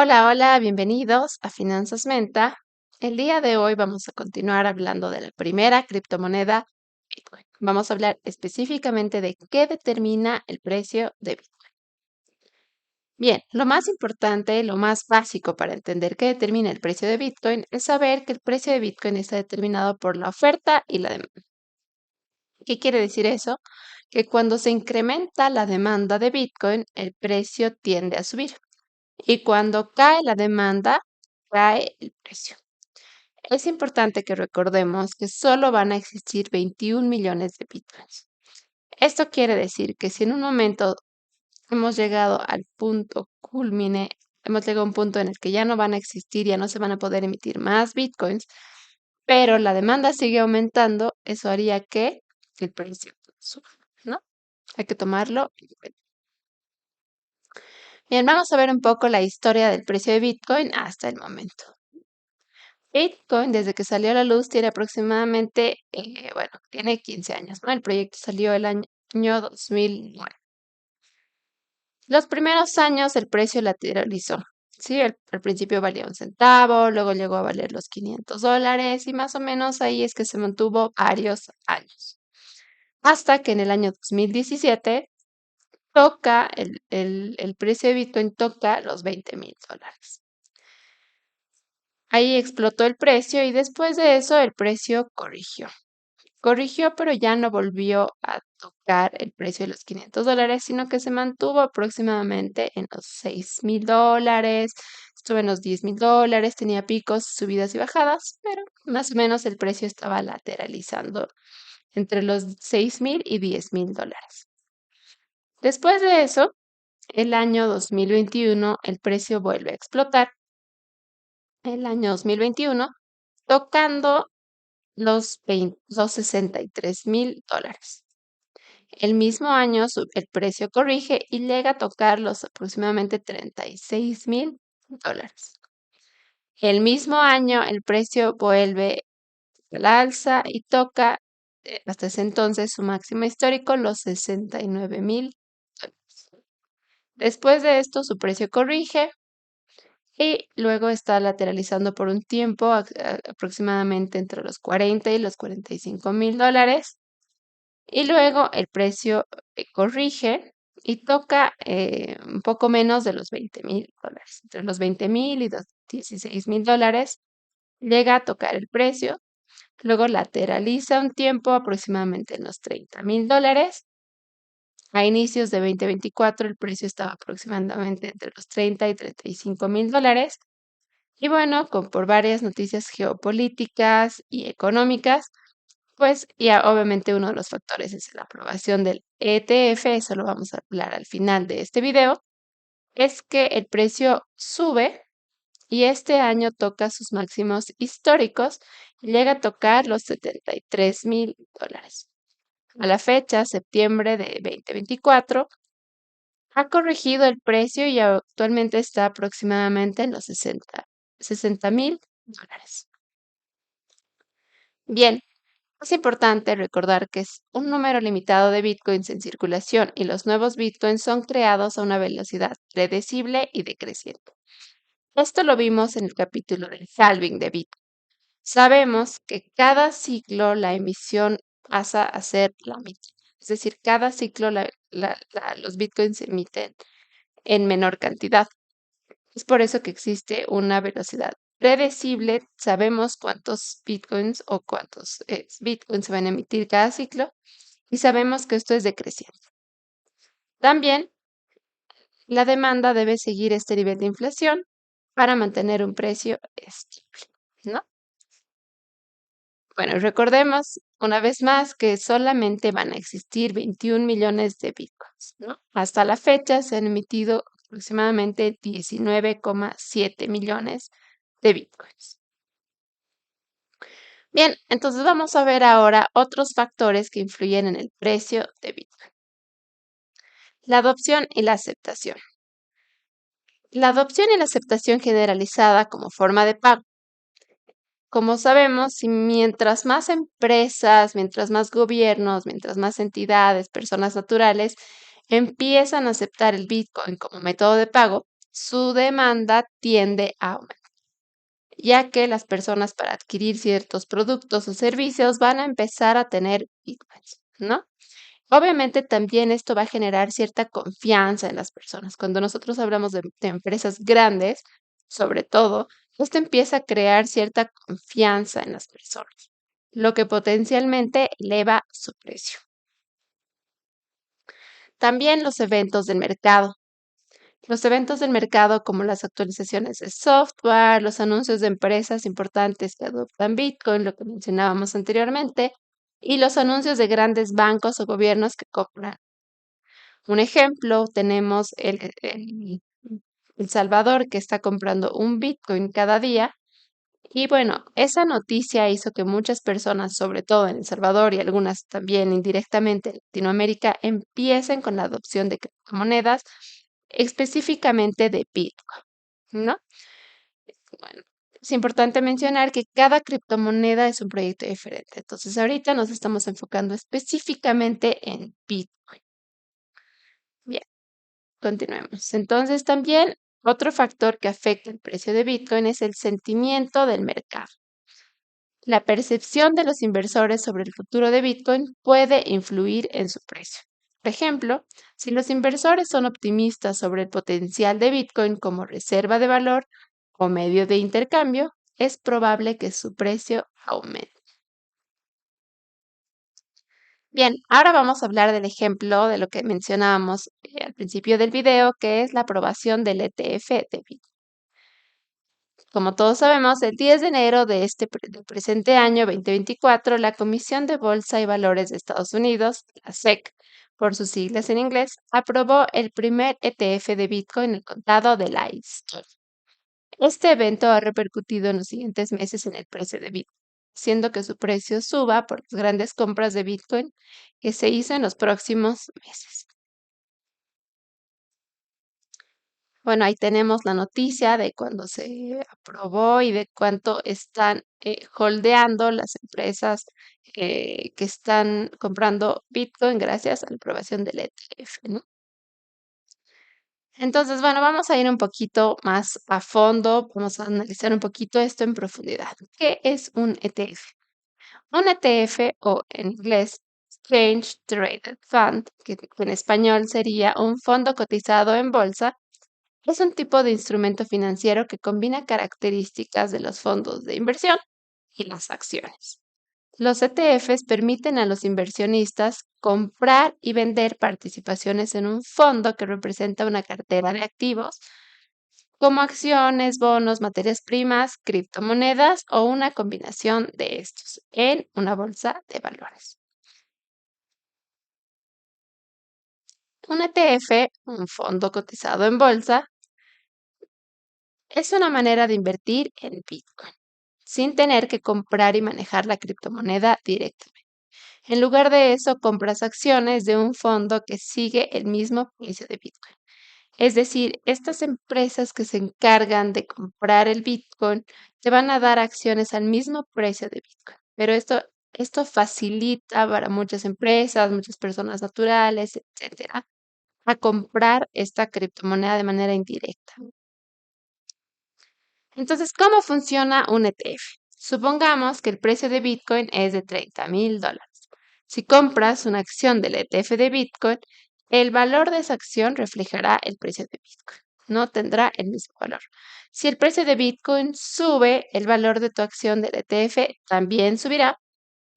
Hola, hola, bienvenidos a Finanzas Menta. El día de hoy vamos a continuar hablando de la primera criptomoneda, Bitcoin. Vamos a hablar específicamente de qué determina el precio de Bitcoin. Bien, lo más importante, lo más básico para entender qué determina el precio de Bitcoin es saber que el precio de Bitcoin está determinado por la oferta y la demanda. ¿Qué quiere decir eso? Que cuando se incrementa la demanda de Bitcoin, el precio tiende a subir. Y cuando cae la demanda, cae el precio. Es importante que recordemos que solo van a existir 21 millones de bitcoins. Esto quiere decir que si en un momento hemos llegado al punto culmine, hemos llegado a un punto en el que ya no van a existir, ya no se van a poder emitir más bitcoins, pero la demanda sigue aumentando, eso haría que el precio suba, ¿no? Hay que tomarlo en cuenta. Bien, vamos a ver un poco la historia del precio de Bitcoin hasta el momento. Bitcoin, desde que salió a la luz, tiene aproximadamente, bueno, tiene 15 años, ¿no? El proyecto salió el año 2009. Los primeros años el precio lateralizó, ¿sí? Al principio valía un centavo, luego llegó a valer los $500 y más o menos ahí es que se mantuvo varios años. Hasta que en el año 2017 toca, el precio de Bitcoin toca los $20,000. Ahí explotó el precio y después de eso el precio corrigió. Corrigió, pero ya no volvió a tocar el precio de los $500, sino que se mantuvo aproximadamente en los $6,000, estuvo en los $10,000, tenía picos, subidas y bajadas, pero más o menos el precio estaba lateralizando entre los $6,000 y $10,000. Después de eso, el año 2021, el precio vuelve a explotar. El año 2021, tocando los $63,000. El mismo año el precio corrige y llega a tocar los aproximadamente $36,000. El mismo año el precio vuelve al alza y toca hasta ese entonces su máximo histórico, los $69,000. Después de esto su precio corrige y luego está lateralizando por un tiempo aproximadamente entre los 40 y los $45,000. Y luego el precio corrige y toca un poco menos de los $20,000. Entre los $20,000 y los $16,000 llega a tocar el precio. Luego lateraliza un tiempo aproximadamente en los $30,000. A inicios de 2024 el precio estaba aproximadamente entre los $30 y $35,000. Y bueno, por varias noticias geopolíticas y económicas, pues ya obviamente uno de los factores es la aprobación del ETF, eso lo vamos a hablar al final de este video, es que el precio sube y este año toca sus máximos históricos y llega a tocar los $73,000. A la fecha, septiembre de 2024, ha corregido el precio y actualmente está aproximadamente en los $60,000. Bien, es importante recordar que es un número limitado de bitcoins en circulación y los nuevos bitcoins son creados a una velocidad predecible y decreciente. Esto lo vimos en el capítulo del halving de Bitcoin. Sabemos que cada ciclo la emisión pasa a ser la mitad. Es decir, cada ciclo los bitcoins se emiten en menor cantidad. Es por eso que existe una velocidad predecible. Sabemos cuántos bitcoins o cuántos bitcoins se van a emitir cada ciclo y sabemos que esto es decreciente. También la demanda debe seguir este nivel de inflación para mantener un precio estable, ¿no? Bueno, recordemos una vez más que solamente van a existir 21 millones de bitcoins, ¿no? Hasta la fecha se han emitido aproximadamente 19,7 millones de bitcoins. Bien, entonces vamos a ver ahora otros factores que influyen en el precio de Bitcoin. La adopción y la aceptación. La adopción y la aceptación generalizada como forma de pago. Como sabemos, si mientras más empresas, mientras más gobiernos, mientras más entidades, personas naturales empiezan a aceptar el Bitcoin como método de pago, su demanda tiende a aumentar, ya que las personas para adquirir ciertos productos o servicios van a empezar a tener bitcoins, ¿no? Obviamente también esto va a generar cierta confianza en las personas. Cuando nosotros hablamos de empresas grandes, sobre todo, esto empieza a crear cierta confianza en las personas, lo que potencialmente eleva su precio. También los eventos del mercado. Los eventos del mercado como las actualizaciones de software, los anuncios de empresas importantes que adoptan Bitcoin, lo que mencionábamos anteriormente, y los anuncios de grandes bancos o gobiernos que compran. Un ejemplo, tenemos El Salvador que está comprando un Bitcoin cada día. Y bueno, esa noticia hizo que muchas personas, sobre todo en El Salvador y algunas también indirectamente en Latinoamérica, empiecen con la adopción de criptomonedas, específicamente de Bitcoin, ¿no? Bueno, es importante mencionar que cada criptomoneda es un proyecto diferente. Entonces, ahorita nos estamos enfocando específicamente en Bitcoin. Bien, continuemos. Entonces, también otro factor que afecta el precio de Bitcoin es el sentimiento del mercado. La percepción de los inversores sobre el futuro de Bitcoin puede influir en su precio. Por ejemplo, si los inversores son optimistas sobre el potencial de Bitcoin como reserva de valor o medio de intercambio, es probable que su precio aumente. Bien, ahora vamos a hablar del ejemplo de lo que mencionábamos al principio del video, que es la aprobación del ETF de Bitcoin. Como todos sabemos, el 10 de enero del presente año 2024, la Comisión de Bolsa y Valores de Estados Unidos, la SEC, por sus siglas en inglés, aprobó el primer ETF de Bitcoin en contado de la historia. Este evento ha repercutido en los siguientes meses en el precio de Bitcoin, haciendo que su precio suba por las grandes compras de Bitcoin que se hizo en los próximos meses. Bueno, ahí tenemos la noticia de cuando se aprobó y de cuánto están holdeando las empresas que están comprando Bitcoin gracias a la aprobación del ETF, ¿no? Entonces, bueno, vamos a ir un poquito más a fondo, vamos a analizar un poquito esto en profundidad. ¿Qué es un ETF? Un ETF o en inglés Exchange Traded Fund, que en español sería un fondo cotizado en bolsa, es un tipo de instrumento financiero que combina características de los fondos de inversión y las acciones. Los ETFs permiten a los inversionistas comprar y vender participaciones en un fondo que representa una cartera de activos, como acciones, bonos, materias primas, criptomonedas o una combinación de estos en una bolsa de valores. Un ETF, un fondo cotizado en bolsa, es una manera de invertir en Bitcoin sin tener que comprar y manejar la criptomoneda directamente. En lugar de eso, compras acciones de un fondo que sigue el mismo precio de Bitcoin. Es decir, estas empresas que se encargan de comprar el Bitcoin te van a dar acciones al mismo precio de Bitcoin. Pero esto facilita para muchas empresas, muchas personas naturales, etcétera, a comprar esta criptomoneda de manera indirecta. Entonces, ¿cómo funciona un ETF? Supongamos que el precio de Bitcoin es de $30,000. Si compras una acción del ETF de Bitcoin, el valor de esa acción reflejará el precio de Bitcoin. No tendrá el mismo valor. Si el precio de Bitcoin sube, el valor de tu acción del ETF también subirá.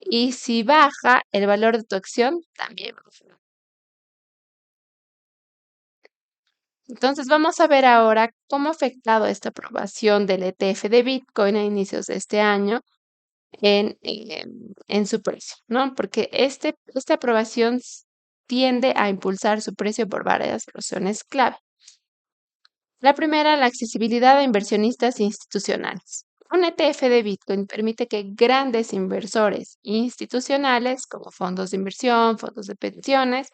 Y si baja, el valor de tu acción también bajará. Entonces vamos a ver ahora cómo ha afectado esta aprobación del ETF de Bitcoin a inicios de este año en su precio, ¿no? Porque esta aprobación tiende a impulsar su precio por varias razones clave. La primera, la accesibilidad a inversionistas institucionales. Un ETF de Bitcoin permite que grandes inversores institucionales, como fondos de inversión, fondos de pensiones,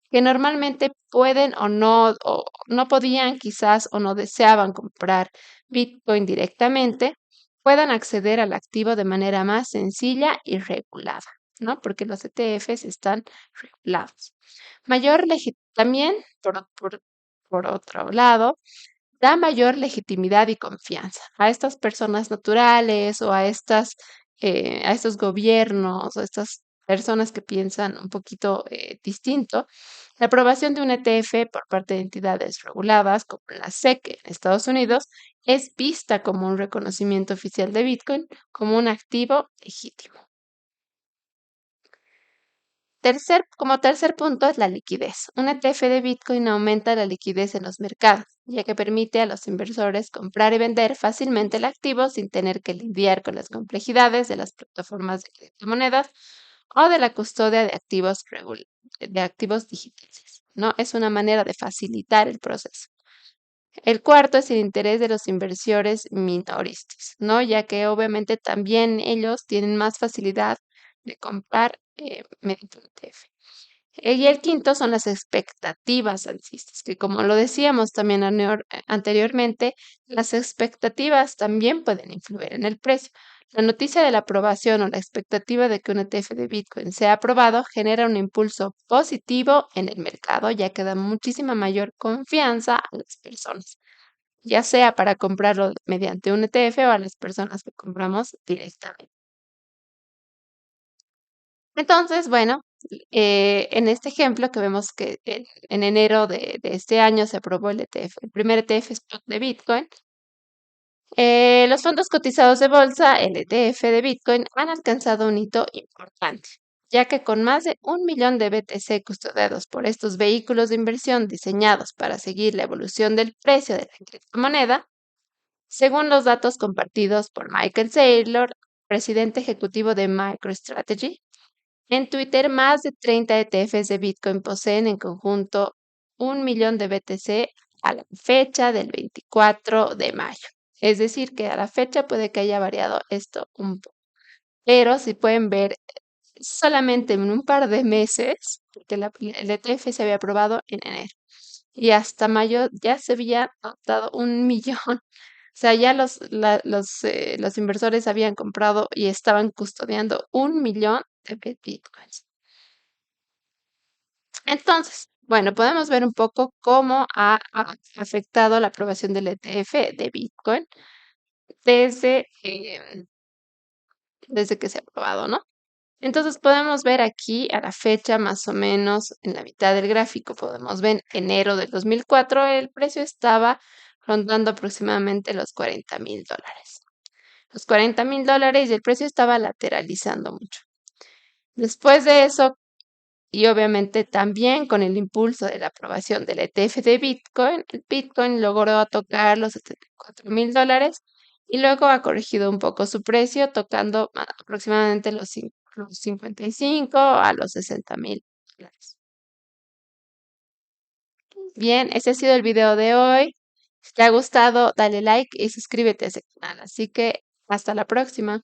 que normalmente pueden o no podían quizás o no deseaban comprar Bitcoin directamente, puedan acceder al activo de manera más sencilla y regulada, ¿no? Porque los ETFs están regulados. También, por otro lado, da mayor legitimidad y confianza a estas personas naturales o a estos gobiernos o estas personas que piensan un poquito distinto. La aprobación de un ETF por parte de entidades reguladas como la SEC en Estados Unidos es vista como un reconocimiento oficial de Bitcoin como un activo legítimo. Como tercer punto es la liquidez. Un ETF de Bitcoin aumenta la liquidez en los mercados, ya que permite a los inversores comprar y vender fácilmente el activo sin tener que lidiar con las complejidades de las plataformas de criptomonedas o de la custodia de activos digitales, ¿no? Es una manera de facilitar el proceso. El cuarto es el interés de los inversores minoristas, ¿no? Ya que obviamente también ellos tienen más facilidad de comprar mediante un ETF. Y el quinto son las expectativas alcistas, que como lo decíamos también anteriormente, las expectativas también pueden influir en el precio. La noticia de la aprobación o la expectativa de que un ETF de Bitcoin sea aprobado genera un impulso positivo en el mercado, ya que da muchísima mayor confianza a las personas, ya sea para comprarlo mediante un ETF o a las personas que compramos directamente. Entonces, bueno, en este ejemplo que vemos que en enero de este año se aprobó el ETF, el primer ETF spot de Bitcoin. Los fondos cotizados de bolsa, el ETF de Bitcoin, han alcanzado un hito importante, ya que con más de 1 millón de BTC custodiados por estos vehículos de inversión diseñados para seguir la evolución del precio de la criptomoneda, según los datos compartidos por Michael Saylor, presidente ejecutivo de MicroStrategy, en Twitter, más de 30 ETFs de Bitcoin poseen en conjunto 1 millón de BTC a la fecha del 24 de mayo. Es decir, que a la fecha puede que haya variado esto un poco. Pero si pueden ver, solamente en un par de meses, porque el ETF se había aprobado en enero, y hasta mayo ya se había adoptado 1 millón. O sea, ya los inversores habían comprado y estaban custodiando 1 millón de Bitcoins. Entonces, bueno, podemos ver un poco cómo ha afectado la aprobación del ETF de Bitcoin desde, desde que se ha aprobado, ¿no? Entonces podemos ver aquí a la fecha más o menos en la mitad del gráfico, podemos ver enero del 2004, el precio estaba rondando aproximadamente los $40,000. Los $40,000 y el precio estaba lateralizando mucho. Después de eso, y obviamente también con el impulso de la aprobación del ETF de Bitcoin, el Bitcoin logró tocar los $74,000 y luego ha corregido un poco su precio, tocando aproximadamente los 55 a los $60,000. Bien, ese ha sido el video de hoy. Si te ha gustado, dale like y suscríbete a este canal. Así que hasta la próxima.